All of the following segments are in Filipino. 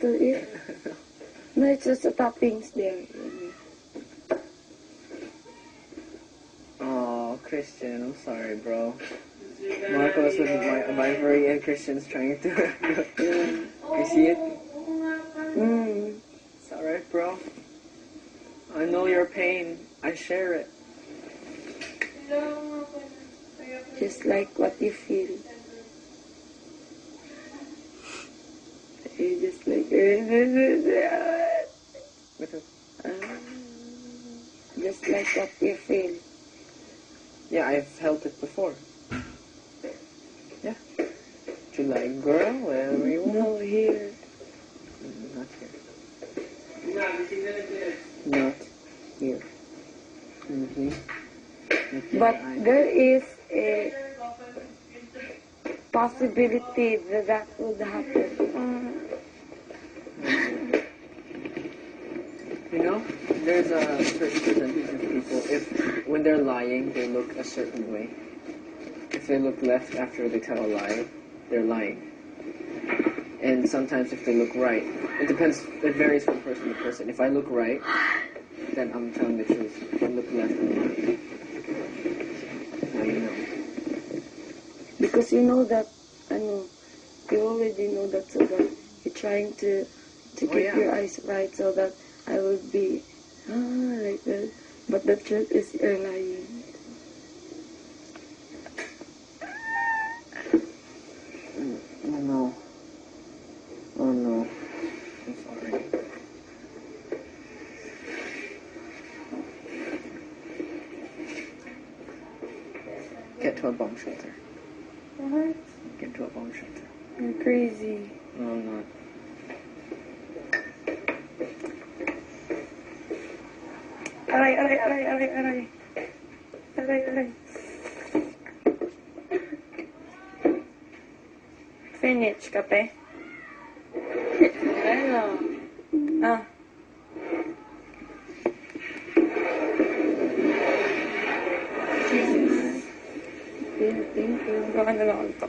to eat. No, it's just the toppings there. Oh, Christian, I'm sorry, bro. Marcos with my Ivory and Christian's trying to. You see it? It's alright, bro. I know your pain. I share it. Just like what you feel. You just like just like what you feel. Yeah, I've felt it before. Yeah. July girl, wherever you want. No, here. Not here. Not here. But there is a possibility that that would happen. You know, there's a certain percentage of people, if when they're lying, they look a certain way. If they look left after they tell a lie, they're lying. And sometimes if they look right, it depends, it varies from person to person. If I look right, then I'm telling the truth. If I look left, I'm lying. Now you know. Because you know that, you already know that, so that you're trying to keep your eyes right so that I will be, like that. But the truth is you're lying. Oh no. Oh no. I'm sorry. Get to a bomb shelter. What? Get to a bomb shelter. You're crazy. No, I'm not. Aray. Finish, kape? Ano? Jesus. Thank you. Baka na lang ito.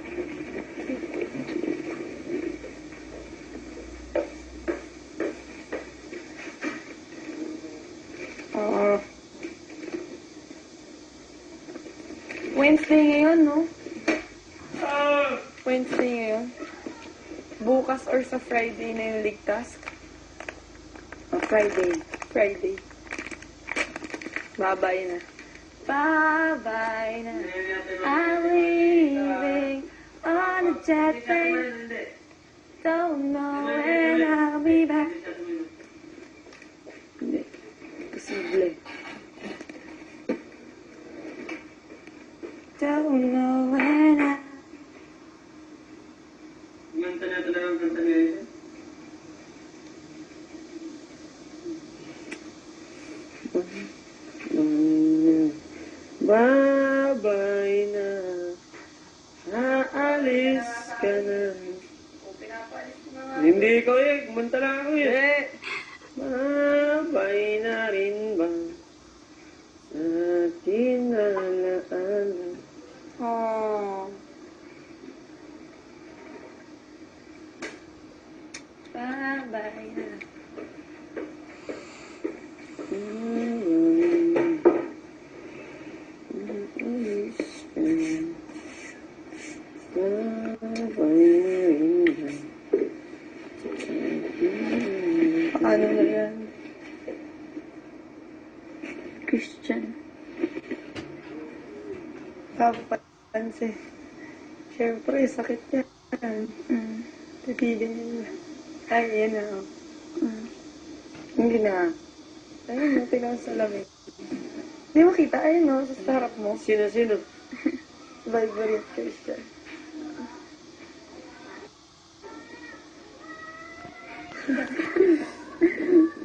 Wednesday ngayon, no? Wednesday ngayon. Bukas or sa Friday na yung league task? Friday. Bye-bye na. Bye-bye na. I'm leaving on a jet plane. Don't know when I'll be back. Hindi. Posible. Don't know when I... Kanta na talaga ang kanta niya yun? Bye-bye na. Aalis ka na. Hindi ko kumanta lang ako Bye-bye na rin ba? Sa tinalaanan. Oh. Bye-bye na. Paano na yan? Christian. Papansin. Siyempre, sakit yan. Pipilin nila. Ay, yan na. Hindi na. Ayun, tingnan sa lamig. Hindi mo kita, ayun no, sa harap mo. Sino? Viber at Christian.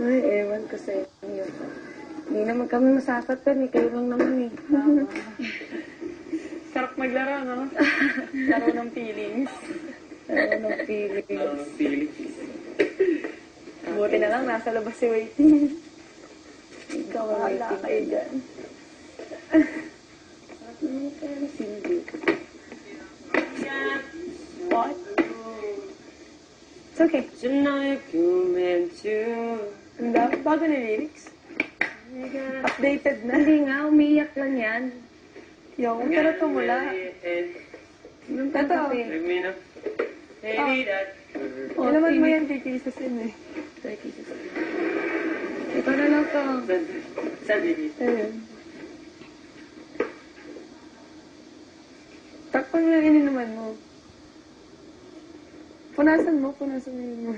Ay, ewan ko sa inyo. Hindi naman kami masasaktan eh, kayo lang naman eh. Sarap maglaro, no? Laro ng feelings. Buti na lang, nasa labas si Waiting. Ikaw ang waiting kayo dyan. What? It's okay. Tonight you meant to. Bago na lyrics. Updated na. Hindi nga, umiyak lang yan. Yung, pero tumula. Yung kanta ko. Let me know. Hey, that. Oh, naman mo yan kay Jesus yun eh. Kay Jesus. Ikaw na lang to. Saan dito? Ayun. Takpan mo yung ininuman mo. Punasan mo yung mo.